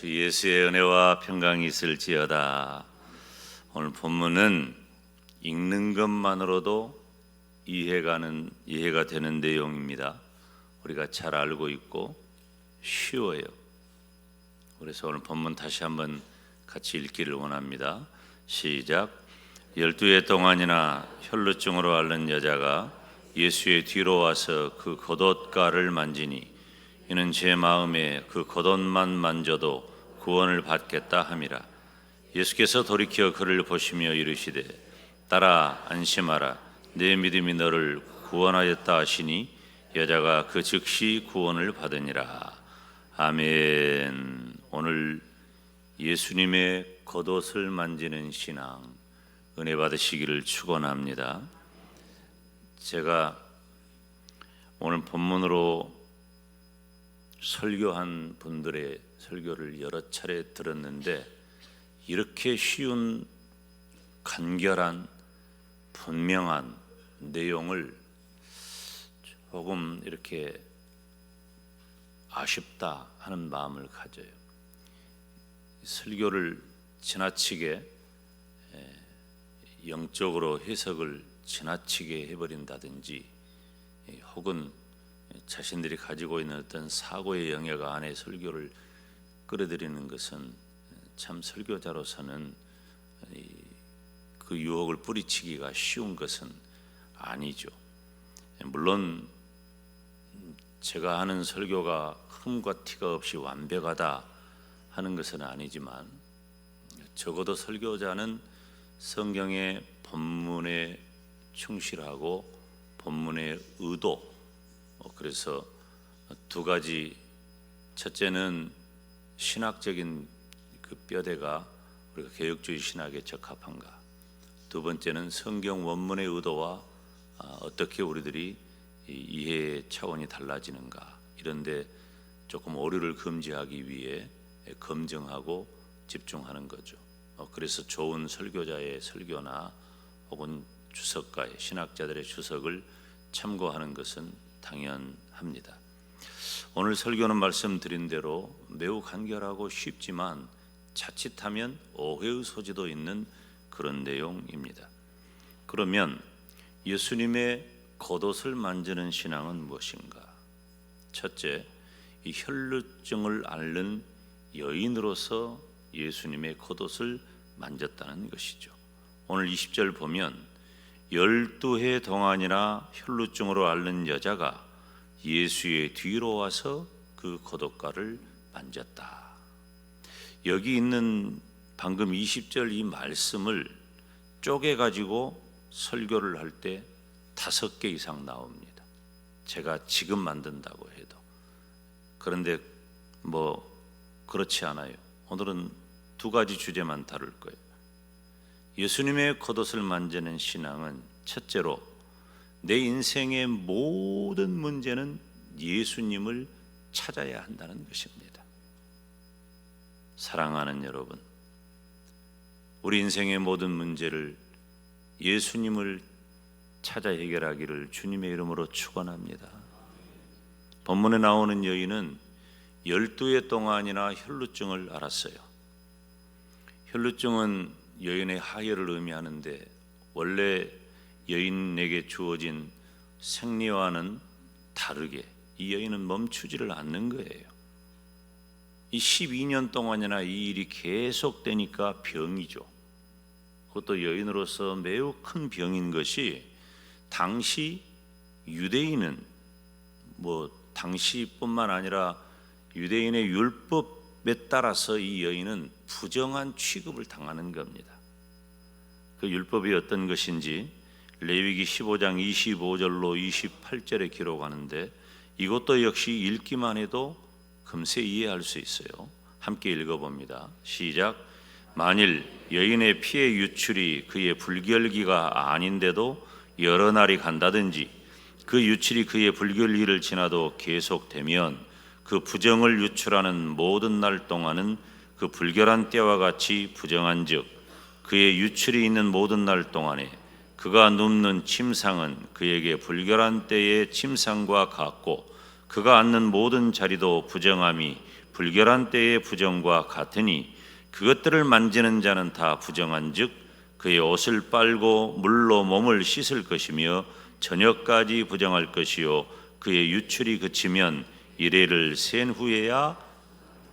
주 예수의 은혜와 평강이 있을지어다. 오늘 본문은 읽는 것만으로도 이해가 되는 내용입니다. 우리가 잘 알고 있고 쉬워요. 그래서 오늘 본문 다시 한번 같이 읽기를 원합니다. 시작. 12해 동안이나 혈루증으로 앓는 여자가 예수의 뒤로 와서 그 겉옷가를 만지니 이는 제 마음에 그 겉옷만 만져도 구원을 받겠다 함이라. 예수께서 돌이켜 그를 보시며 이르시되 딸아 안심하라, 내 믿음이 너를 구원하였다 하시니 여자가 그 즉시 구원을 받으니라. 아멘. 오늘 예수님의 겉옷을 만지는 신앙 은혜 받으시기를 축원합니다. 제가 오늘 본문으로 설교한 분들의 설교를 여러 차례 들었는데 이렇게 쉬운 간결한 분명한 내용을 조금 이렇게 아쉽다 하는 마음을 가져요. 설교를 지나치게 영적으로 해석을 지나치게 해버린다든지 혹은 자신들이 가지고 있는 어떤 사고의 영역 안에 설교를 끌어들이는 것은 참 설교자로서는 그 유혹을 뿌리치기가 쉬운 것은 아니죠. 물론 제가 하는 설교가 흠과 티가 없이 완벽하다 하는 것은 아니지만 적어도 설교자는 성경의 본문에 충실하고 본문의 의도, 그래서 두 가지, 첫째는 신학적인 그 뼈대가 우리가 개혁주의 신학에 적합한가, 두 번째는 성경 원문의 의도와 어떻게 우리들이 이해의 차원이 달라지는가, 이런데 조금 오류를 금지하기 위해 검증하고 집중하는 거죠. 그래서 좋은 설교자의 설교나 혹은 주석가의 신학자들의 주석을 참고하는 것은 당연합니다. 오늘 설교는 말씀드린 대로 매우 간결하고 쉽지만 자칫하면 오해의 소지도 있는 그런 내용입니다. 그러면 예수님의 겉옷을 만지는 신앙은 무엇인가? 첫째, 이 혈루증을 앓는 여인으로서 예수님의 겉옷을 만졌다는 것이죠. 오늘 20절 보면 12해 동안이나 혈루증으로 앓는 여자가 예수의 뒤로 와서 그 겉옷가를 만졌다. 여기 있는 방금 20절 이 말씀을 쪼개가지고 설교를 할 때 5개 이상 나옵니다. 제가 지금 만든다고 해도. 그런데 그렇지 않아요. 오늘은 2가지 주제만 다룰 거예요. 예수님의 겉옷을 만지는 신앙은 첫째로 내 인생의 모든 문제는 예수님을 찾아야 한다는 것입니다. 사랑하는 여러분, 우리 인생의 모든 문제를 예수님을 찾아 해결하기를 주님의 이름으로 축원합니다. 본문에 나오는 여인은 12해 동안이나 혈루증을 앓았어요. 혈루증은 여인의 하혈을 의미하는데 원래 여인에게 주어진 생리와는 다르게 이 여인은 멈추지를 않는 거예요. 이 12년 동안이나 이 일이 계속되니까 병이죠. 그것도 여인으로서 매우 큰 병인 것이 당시 유대인은 당시뿐만 아니라 유대인의 율법에 따라서 이 여인은 부정한 취급을 당하는 겁니다. 그 율법이 어떤 것인지 레위기 15장 25절로 28절에 기록하는데 이것도 역시 읽기만 해도 금세 이해할 수 있어요. 함께 읽어봅니다. 시작. 만일 여인의 피의 유출이 그의 불결기가 아닌데도 여러 날이 간다든지 그 유출이 그의 불결기를 지나도 계속되면 그 부정을 유출하는 모든 날 동안은 그 불결한 때와 같이 부정한즉 그의 유출이 있는 모든 날 동안에 그가 눕는 침상은 그에게 불결한 때의 침상과 같고 그가 앉는 모든 자리도 부정함이 불결한 때의 부정과 같으니 그것들을 만지는 자는 다 부정한즉 그의 옷을 빨고 물로 몸을 씻을 것이며 저녁까지 부정할 것이요 그의 유출이 그치면 이레를 센 후에야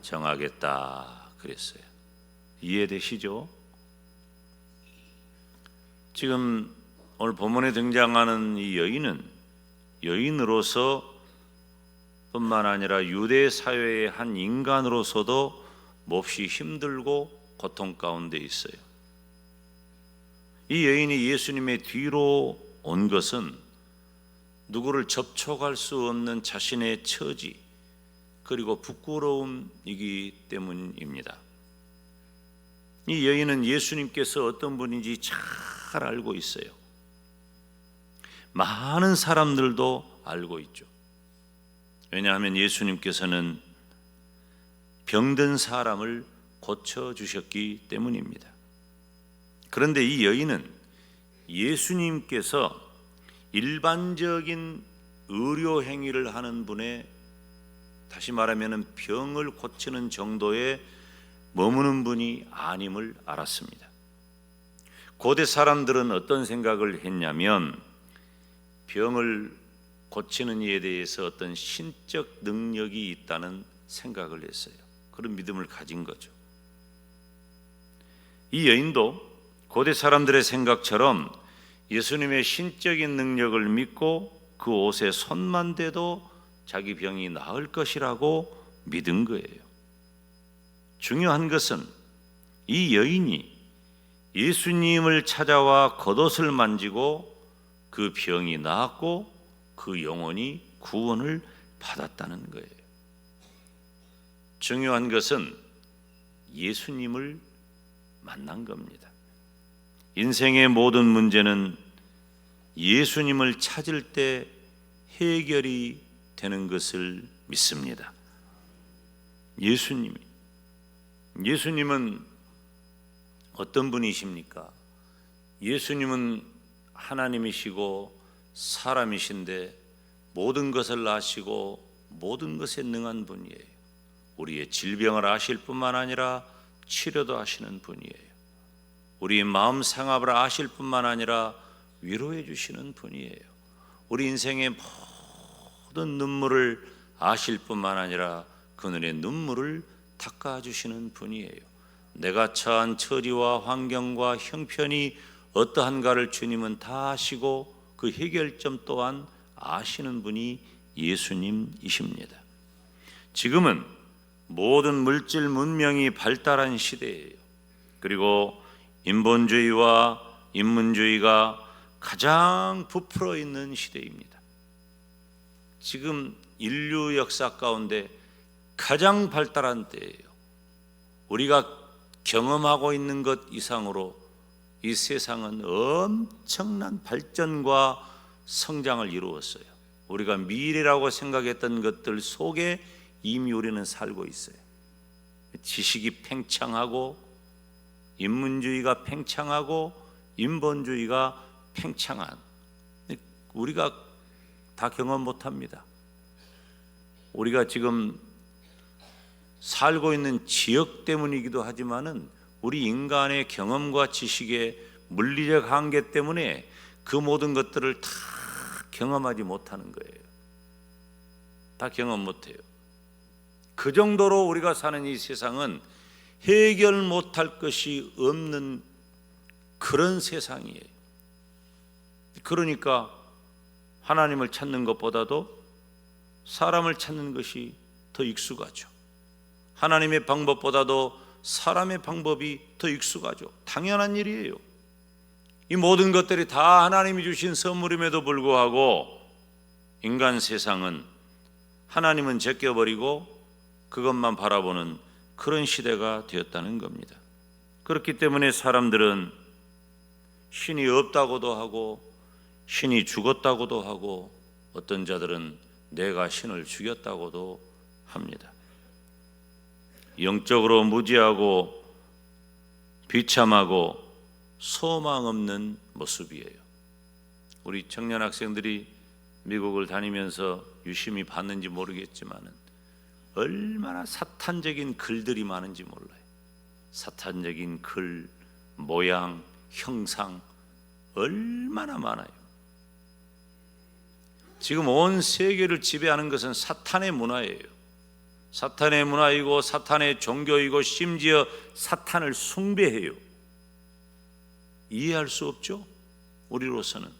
정하겠다 그랬어요. 이해되시죠? 지금 오늘 본문에 등장하는 이 여인은 여인으로서 뿐만 아니라 유대 사회의 한 인간으로서도 몹시 힘들고 고통 가운데 있어요. 이 여인이 예수님의 뒤로 온 것은 누구를 접촉할 수 없는 자신의 처지 그리고 부끄러움이기 때문입니다. 이 여인은 예수님께서 어떤 분인지 잘 알고 있어요. 많은 사람들도 알고 있죠. 왜냐하면 예수님께서는 병든 사람을 고쳐주셨기 때문입니다. 그런데 이 여인은 예수님께서 일반적인 의료 행위를 하는 분의, 다시 말하면 병을 고치는 정도에 머무는 분이 아님을 알았습니다. 고대 사람들은 어떤 생각을 했냐면 병을 고치는 이에 대해서 어떤 신적 능력이 있다는 생각을 했어요. 그런 믿음을 가진 거죠. 이 여인도 고대 사람들의 생각처럼 예수님의 신적인 능력을 믿고 그 옷에 손만 대도 자기 병이 나을 것이라고 믿은 거예요. 중요한 것은 이 여인이 예수님을 찾아와 겉옷을 만지고 그 병이 나았고 그 영혼이 구원을 받았다는 거예요. 중요한 것은 예수님을 만난 겁니다. 인생의 모든 문제는 예수님을 찾을 때 해결이 되는 것을 믿습니다. 예수님은 어떤 분이십니까? 예수님은 하나님이시고 사람이신데 모든 것을 아시고 모든 것에 능한 분이에요. 우리의 질병을 아실 뿐만 아니라 치료도 하시는 분이에요. 우리의 마음 상합을 아실 뿐만 아니라 위로해 주시는 분이에요. 우리 인생의 모든 눈물을 아실 뿐만 아니라 그늘의 눈물을 닦아주시는 분이에요. 내가 처한 처지와 환경과 형편이 어떠한가를 주님은 다 아시고 그 해결점 또한 아시는 분이 예수님이십니다. 지금은 모든 물질 문명이 발달한 시대예요. 그리고 인본주의와 인문주의가 가장 부풀어 있는 시대입니다. 지금 인류 역사 가운데 가장 발달한 때예요. 우리가 경험하고 있는 것 이상으로 이 세상은 엄청난 발전과 성장을 이루었어요. 우리가 미래라고 생각했던 것들 속에 이미 우리는 살고 있어요. 지식이 팽창하고 인문주의가 팽창하고 인본주의가 팽창한, 우리가 다 경험 못합니다. 우리가 지금 살고 있는 지역 때문이기도 하지만은 우리 인간의 경험과 지식의 물리적 한계 때문에 그 모든 것들을 다 경험하지 못하는 거예요. 다 경험 못해요. 그 정도로 우리가 사는 이 세상은 해결 못할 것이 없는 그런 세상이에요. 그러니까 하나님을 찾는 것보다도 사람을 찾는 것이 더 익숙하죠. 하나님의 방법보다도 사람의 방법이 더 익숙하죠. 당연한 일이에요. 이 모든 것들이 다 하나님이 주신 선물임에도 불구하고 인간 세상은 하나님은 제껴버리고 그것만 바라보는 그런 시대가 되었다는 겁니다. 그렇기 때문에 사람들은 신이 없다고도 하고 신이 죽었다고도 하고 어떤 자들은 내가 신을 죽였다고도 합니다. 영적으로 무지하고 비참하고 소망 없는 모습이에요. 우리 청년 학생들이 미국을 다니면서 유심히 봤는지 모르겠지만은 얼마나 사탄적인 글들이 많은지 몰라요. 사탄적인 글, 모양, 형상 얼마나 많아요. 지금 온 세계를 지배하는 것은 사탄의 문화예요. 사탄의 문화이고 사탄의 종교이고 심지어 사탄을 숭배해요. 이해할 수 없죠? 우리로서는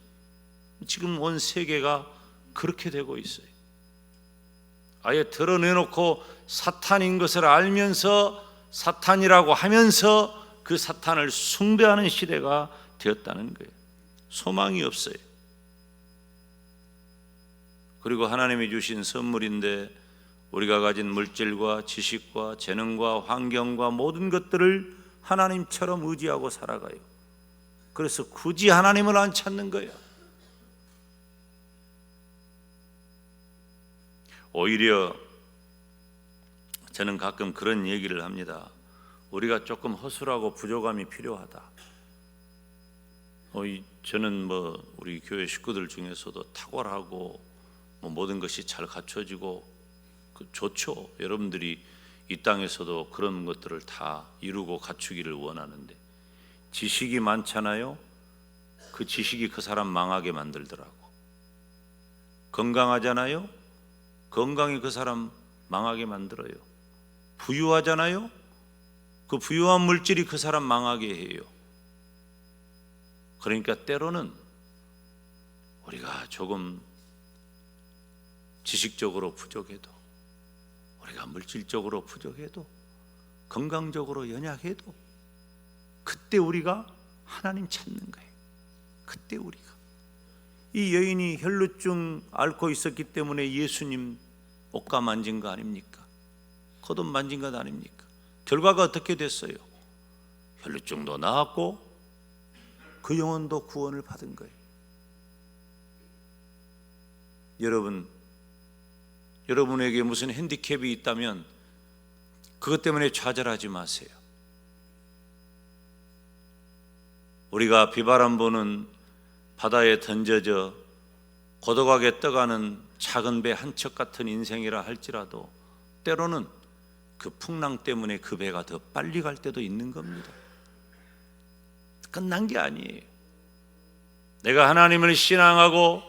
지금 온 세계가 그렇게 되고 있어요. 아예 드러내놓고 사탄인 것을 알면서 사탄이라고 하면서 그 사탄을 숭배하는 시대가 되었다는 거예요. 소망이 없어요. 그리고 하나님이 주신 선물인데 우리가 가진 물질과 지식과 재능과 환경과 모든 것들을 하나님처럼 의지하고 살아가요. 그래서 굳이 하나님을 안 찾는 거예요. 오히려 저는 가끔 그런 얘기를 합니다. 우리가 조금 허술하고 부족함이 필요하다. 저는 우리 교회 식구들 중에서도 탁월하고 모든 것이 잘 갖춰지고 좋죠. 여러분들이 이 땅에서도 그런 것들을 다 이루고 갖추기를 원하는데 지식이 많잖아요. 그 지식이 그 사람 망하게 만들더라고. 건강하잖아요. 건강이 그 사람 망하게 만들어요. 부유하잖아요. 그 부유한 물질이 그 사람 망하게 해요. 그러니까 때로는 우리가 조금 지식적으로 부족해도, 우리가 물질적으로 부족해도, 건강적으로 연약해도 그때 우리가 하나님 찾는 거예요. 그때 우리가 이 여인이 혈루증 앓고 있었기 때문에 예수님 옷감 만진 거 아닙니까? 겉옷 만진 것 아닙니까? 결과가 어떻게 됐어요? 혈루증도 나았고 그 영혼도 구원을 받은 거예요. 여러분에게 무슨 핸디캡이 있다면 그것 때문에 좌절하지 마세요. 우리가 비바람 부는 바다에 던져져 고독하게 떠가는 작은 배 한 척 같은 인생이라 할지라도 때로는 그 풍랑 때문에 그 배가 더 빨리 갈 때도 있는 겁니다. 끝난 게 아니에요. 내가 하나님을 신앙하고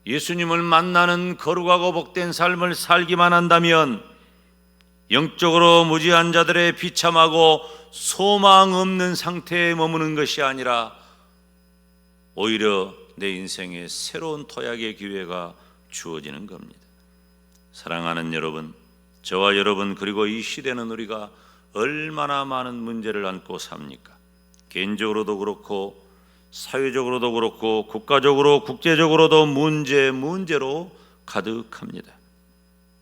예수님을 만나는 거룩하고 복된 삶을 살기만 한다면 영적으로 무지한 자들의 비참하고 소망 없는 상태에 머무는 것이 아니라 오히려 내 인생에 새로운 토약의 기회가 주어지는 겁니다. 사랑하는 여러분, 저와 여러분 그리고 이 시대는 우리가 얼마나 많은 문제를 안고 삽니까? 개인적으로도 그렇고 사회적으로도 그렇고 국가적으로 국제적으로도 문제로 가득합니다.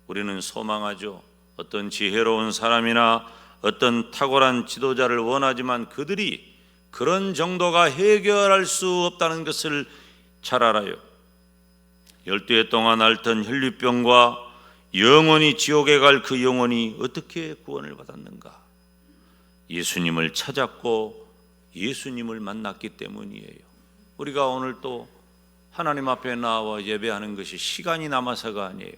우리는 소망하죠. 어떤 지혜로운 사람이나 어떤 탁월한 지도자를 원하지만 그들이 그런 정도가 해결할 수 없다는 것을 잘 알아요. 12해 동안 앓던 혈류병과 영원히 지옥에 갈 그 영혼이 어떻게 구원을 받았는가? 예수님을 찾았고 예수님을 만났기 때문이에요. 우리가 오늘 또 하나님 앞에 나와 예배하는 것이 시간이 남아서가 아니에요.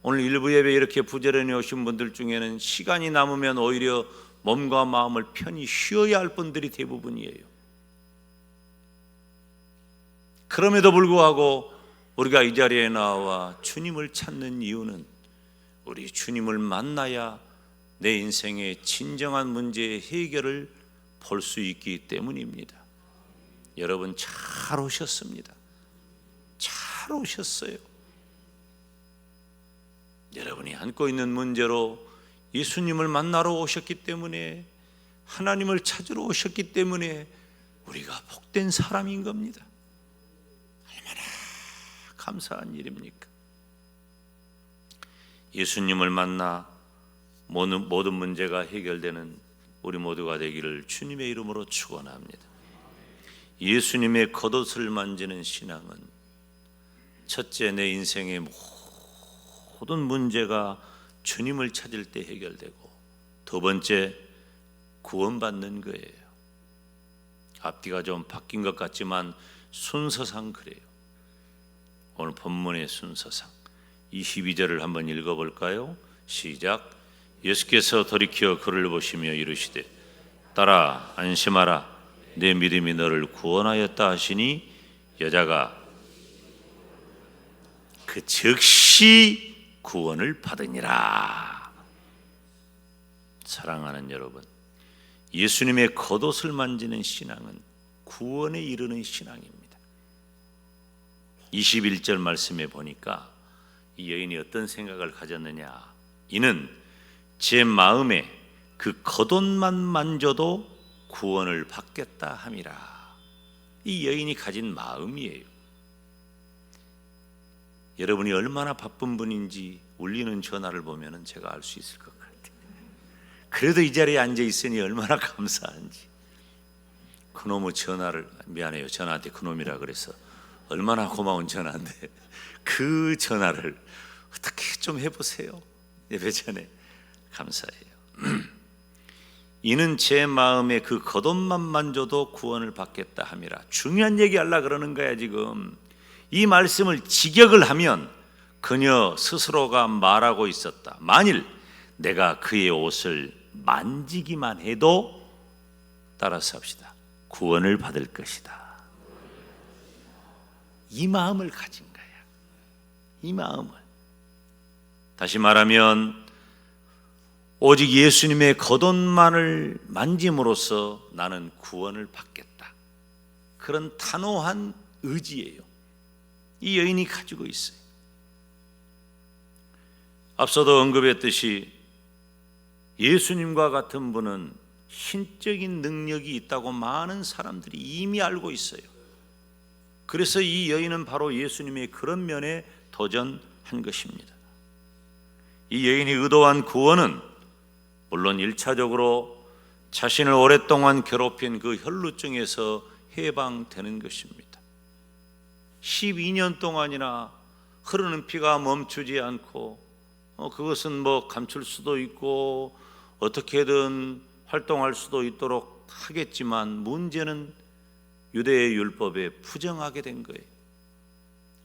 오늘 일부 예배 이렇게 부지런히 오신 분들 중에는 시간이 남으면 오히려 몸과 마음을 편히 쉬어야 할 분들이 대부분이에요. 그럼에도 불구하고 우리가 이 자리에 나와 주님을 찾는 이유는 우리 주님을 만나야 내 인생의 진정한 문제의 해결을 볼 수 있기 때문입니다. 여러분 잘 오셨습니다. 잘 오셨어요. 여러분이 안고 있는 문제로 예수님을 만나러 오셨기 때문에, 하나님을 찾으러 오셨기 때문에 우리가 복된 사람인 겁니다. 얼마나 감사한 일입니까? 예수님을 만나 모든 문제가 해결되는 우리 모두가 되기를 주님의 이름으로 축원합니다. 예수님의 겉옷을 만지는 신앙은 첫째, 내 인생의 모든 문제가 주님을 찾을 때 해결되고, 두 번째, 구원받는 거예요. 앞뒤가 좀 바뀐 것 같지만 순서상 그래요. 오늘 본문의 순서상 22절을 한번 읽어볼까요? 시작. 예수께서 돌이켜 그를 보시며 이르시되 딸아 안심하라 내 믿음이 너를 구원하였다 하시니 여자가 그 즉시 구원을 받으니라. 사랑하는 여러분, 예수님의 겉옷을 만지는 신앙은 구원에 이르는 신앙입니다. 21절 말씀에 보니까 이 여인이 어떤 생각을 가졌느냐. 이는 제 마음에 그 겉옷만 만져도 구원을 받겠다 함이라. 이 여인이 가진 마음이에요. 여러분이 얼마나 바쁜 분인지 울리는 전화를 보면 제가 알 수 있을 것 같아요. 그래도 이 자리에 앉아 있으니 얼마나 감사한지. 그놈의 전화를, 미안해요, 전화한테 그놈이라 그래서 얼마나 고마운 전화인데 그 전화를 어떻게 좀 해보세요. 예배 전에. 감사해요. 이는 제 마음에 그 겉옷만 만져도 구원을 받겠다 함이라. 중요한 얘기 하려고 그러는 거야 지금. 이 말씀을 직역을 하면 그녀 스스로가 말하고 있었다. 만일 내가 그의 옷을 만지기만 해도, 따라서 합시다, 구원을 받을 것이다. 이 마음을 가진 거야. 이 마음을. 다시 말하면 오직 예수님의 겉옷만을 만짐으로써 나는 구원을 받겠다. 그런 단호한 의지예요. 이 여인이 가지고 있어요. 앞서도 언급했듯이 예수님과 같은 분은 신적인 능력이 있다고 많은 사람들이 이미 알고 있어요. 그래서 이 여인은 바로 예수님의 그런 면에 도전한 것입니다. 이 여인이 의도한 구원은 물론 1차적으로 자신을 오랫동안 괴롭힌 그 혈루증에서 해방되는 것입니다. 12년 동안이나 흐르는 피가 멈추지 않고, 그것은 뭐 감출 수도 있고 어떻게든 활동할 수도 있도록 하겠지만 문제는 유대의 율법에 부정하게 된 거예요.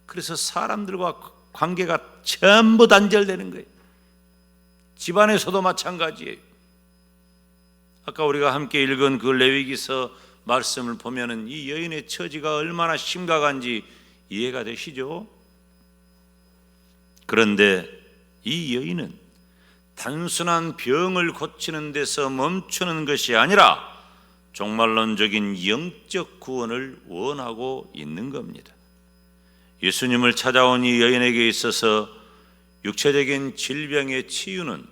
그래서 사람들과 관계가 전부 단절되는 거예요. 집안에서도 마찬가지예요. 아까 우리가 함께 읽은 그 레위기서 말씀을 보면은 이 여인의 처지가 얼마나 심각한지 이해가 되시죠? 그런데 이 여인은 단순한 병을 고치는 데서 멈추는 것이 아니라 종말론적인 영적 구원을 원하고 있는 겁니다. 예수님을 찾아온 이 여인에게 있어서 육체적인 질병의 치유는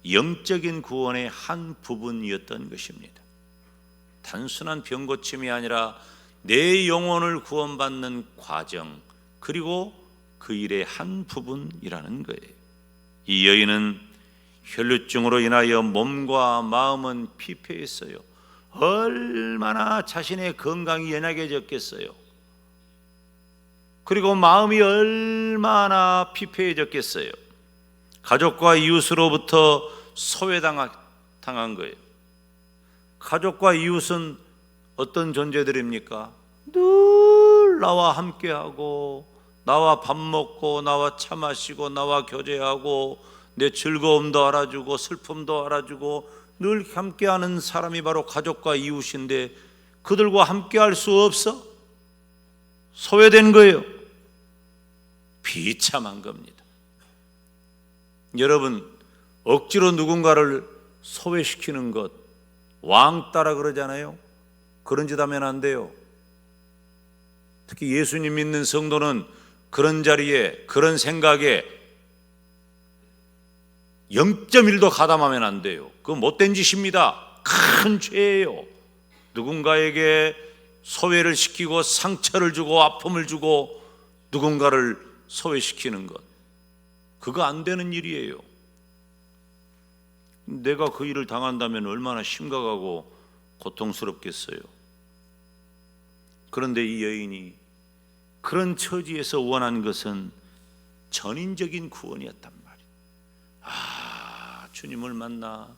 영적인 구원의 한 부분이었던 것입니다. 단순한 병 고침이 아니라 내 영혼을 구원받는 과정, 그리고 그 일의 한 부분이라는 거예요. 이 여인은 혈루증으로 인하여 몸과 마음은 피폐했어요. 얼마나 자신의 건강이 연약해졌겠어요. 그리고 마음이 얼마나 피폐해졌겠어요. 가족과 이웃으로부터 소외당한 거예요. 가족과 이웃은 어떤 존재들입니까? 늘 나와 함께하고, 나와 밥 먹고, 나와 차 마시고, 나와 교제하고, 내 즐거움도 알아주고 슬픔도 알아주고 늘 함께하는 사람이 바로 가족과 이웃인데 그들과 함께할 수 없어? 소외된 거예요. 비참한 겁니다. 여러분, 억지로 누군가를 소외시키는 것, 왕따라 그러잖아요. 그런 짓 하면 안 돼요. 특히 예수님 믿는 성도는 그런 자리에, 그런 생각에 0.1도 가담하면 안 돼요. 그건 못된 짓입니다. 큰 죄예요. 누군가에게 소외를 시키고 상처를 주고 아픔을 주고 누군가를 소외시키는 것, 그거 안 되는 일이에요. 내가 그 일을 당한다면 얼마나 심각하고 고통스럽겠어요. 그런데 이 여인이 그런 처지에서 원한 것은 전인적인 구원이었단 말이에요. 주님을 만나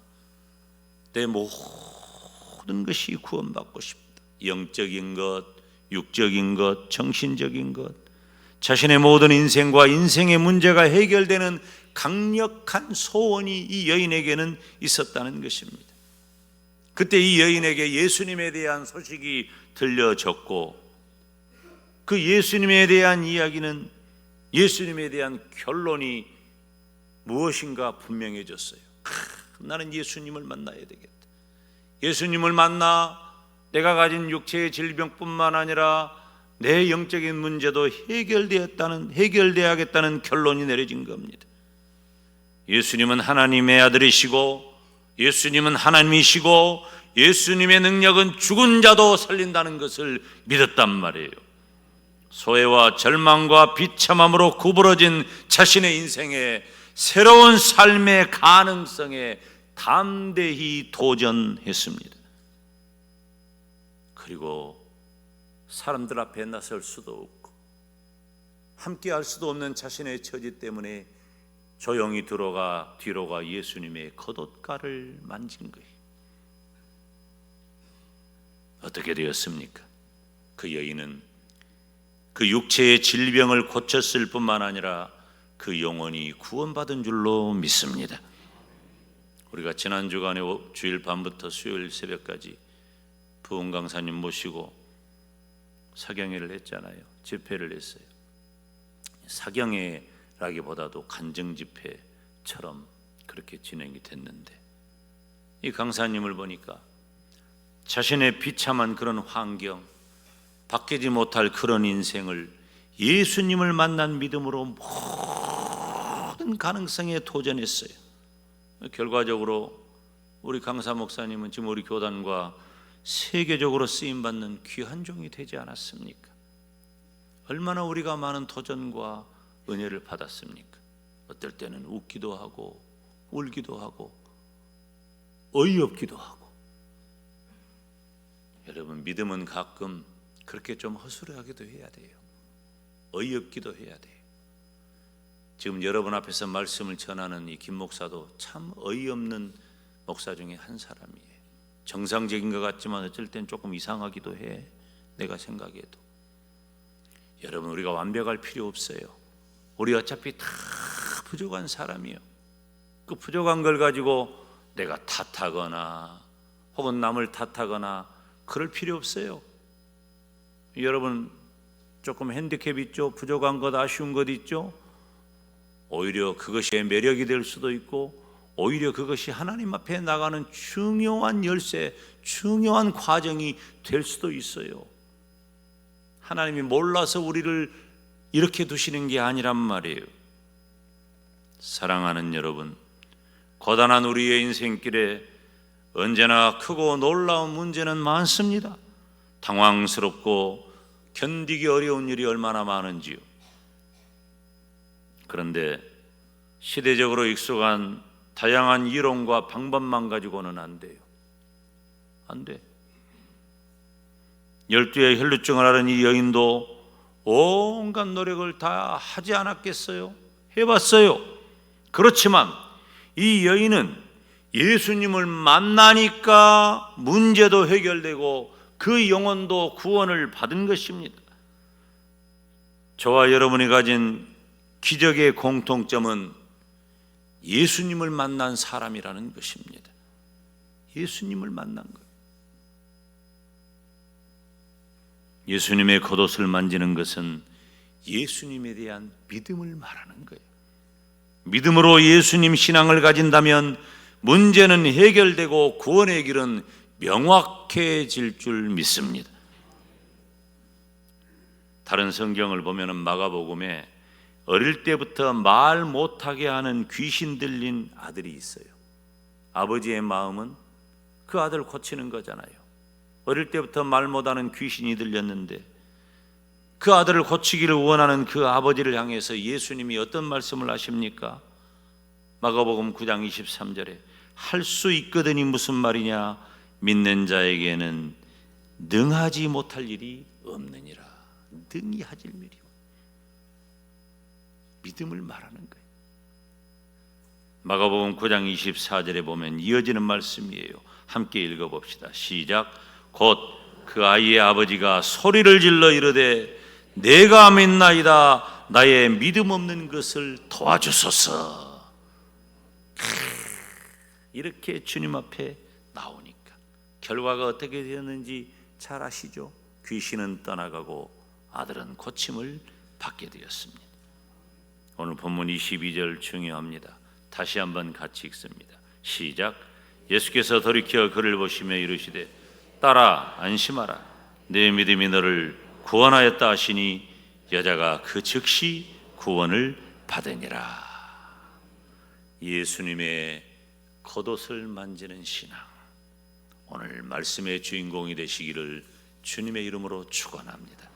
내 모든 것이 구원받고 싶다. 영적인 것, 육적인 것, 정신적인 것, 자신의 모든 인생과 인생의 문제가 해결되는 강력한 소원이 이 여인에게는 있었다는 것입니다. 그때 이 여인에게 예수님에 대한 소식이 들려졌고, 그 예수님에 대한 이야기는, 예수님에 대한 결론이 무엇인가 분명해졌어요. 나는 예수님을 만나야 되겠다. 예수님을 만나 내가 가진 육체의 질병뿐만 아니라 내 영적인 문제도 해결되어야겠다는 결론이 내려진 겁니다. 예수님은 하나님의 아들이시고, 예수님은 하나님이시고, 예수님의 능력은 죽은 자도 살린다는 것을 믿었단 말이에요. 소외와 절망과 비참함으로 구부러진 자신의 인생에 새로운 삶의 가능성에 담대히 도전했습니다. 그리고 사람들 앞에 나설 수도 없고 함께 할 수도 없는 자신의 처지 때문에 조용히 뒤로 가 예수님의 겉옷가를 만진 거예요. 어떻게 되었습니까? 그 여인은 그 육체의 질병을 고쳤을 뿐만 아니라 그 영혼이 구원받은 줄로 믿습니다. 우리가 지난 주간에 주일 밤부터 수요일 새벽까지 부흥 강사님 모시고 사경회를 했잖아요. 집회를 했어요. 사경회라기보다도 간증 집회처럼 그렇게 진행이 됐는데, 이 강사님을 보니까 자신의 비참한 그런 환경, 바뀌지 못할 그런 인생을 예수님을 만난 믿음으로 모든 가능성에 도전했어요. 결과적으로 우리 강사 목사님은 지금 우리 교단과 세계적으로 쓰임받는 귀한 종이 되지 않았습니까? 얼마나 우리가 많은 도전과 은혜를 받았습니까? 어떨 때는 웃기도 하고 울기도 하고 어이없기도 하고. 여러분, 믿음은 가끔 그렇게 좀 허술하기도 해야 돼요. 어이없기도 해야 돼요. 지금 여러분 앞에서 말씀을 전하는 이 김 목사도 참 어이없는 목사 중에 한 사람이에요. 정상적인 것 같지만 어쩔 땐 조금 이상하기도 해, 내가 생각해도. 여러분, 우리가 완벽할 필요 없어요. 우리 어차피 다 부족한 사람이에요. 그 부족한 걸 가지고 내가 탓하거나 혹은 남을 탓하거나 그럴 필요 없어요. 여러분, 조금 핸디캡 있죠? 부족한 것, 아쉬운 것 있죠? 오히려 그것이 매력이 될 수도 있고, 오히려 그것이 하나님 앞에 나가는 중요한 열쇠, 중요한 과정이 될 수도 있어요. 하나님이 몰라서 우리를 이렇게 두시는 게 아니란 말이에요. 사랑하는 여러분, 고단한 우리의 인생길에 언제나 크고 놀라운 문제는 많습니다. 당황스럽고 견디기 어려운 일이 얼마나 많은지요. 그런데 시대적으로 익숙한 다양한 이론과 방법만 가지고는 안 돼요. 안 돼. 12의 혈루증을 앓은 이 여인도 온갖 노력을 다 하지 않았겠어요? 해봤어요. 그렇지만 이 여인은 예수님을 만나니까 문제도 해결되고 그 영혼도 구원을 받은 것입니다. 저와 여러분이 가진 기적의 공통점은 예수님을 만난 사람이라는 것입니다. 예수님을 만난 거예요. 예수님의 겉옷을 만지는 것은 예수님에 대한 믿음을 말하는 거예요. 믿음으로 예수님 신앙을 가진다면 문제는 해결되고 구원의 길은 명확해질 줄 믿습니다. 다른 성경을 보면 마가복음에 어릴 때부터 말 못하게 하는 귀신 들린 아들이 있어요. 아버지의 마음은 그 아들 고치는 거잖아요. 어릴 때부터 말 못하는 귀신이 들렸는데 그 아들을 고치기를 원하는 그 아버지를 향해서 예수님이 어떤 말씀을 하십니까? 마가복음 9장 23절에 할 수 있거든이 무슨 말이냐? 믿는 자에게는 능하지 못할 일이 없느니라. 능히 하질 일이 믿음을 말하는 거예요. 마가복음 9장 24절에 보면 이어지는 말씀이에요. 함께 읽어봅시다. 시작. 곧 그 아이의 아버지가 소리를 질러 이르되 내가 믿나이다. 나의 믿음 없는 것을 도와주소서. 이렇게 주님 앞에 나오니까 결과가 어떻게 되었는지 잘 아시죠? 귀신은 떠나가고 아들은 고침을 받게 되었습니다. 오늘 본문 22절 중요합니다. 다시 한번 같이 읽습니다. 시작. 예수께서 돌이켜 그를 보시며 이르시되 딸아 안심하라 내 믿음이 너를 구원하였다 하시니 여자가 그 즉시 구원을 받으니라. 예수님의 겉옷을 만지는 신앙, 오늘 말씀의 주인공이 되시기를 주님의 이름으로 축원합니다.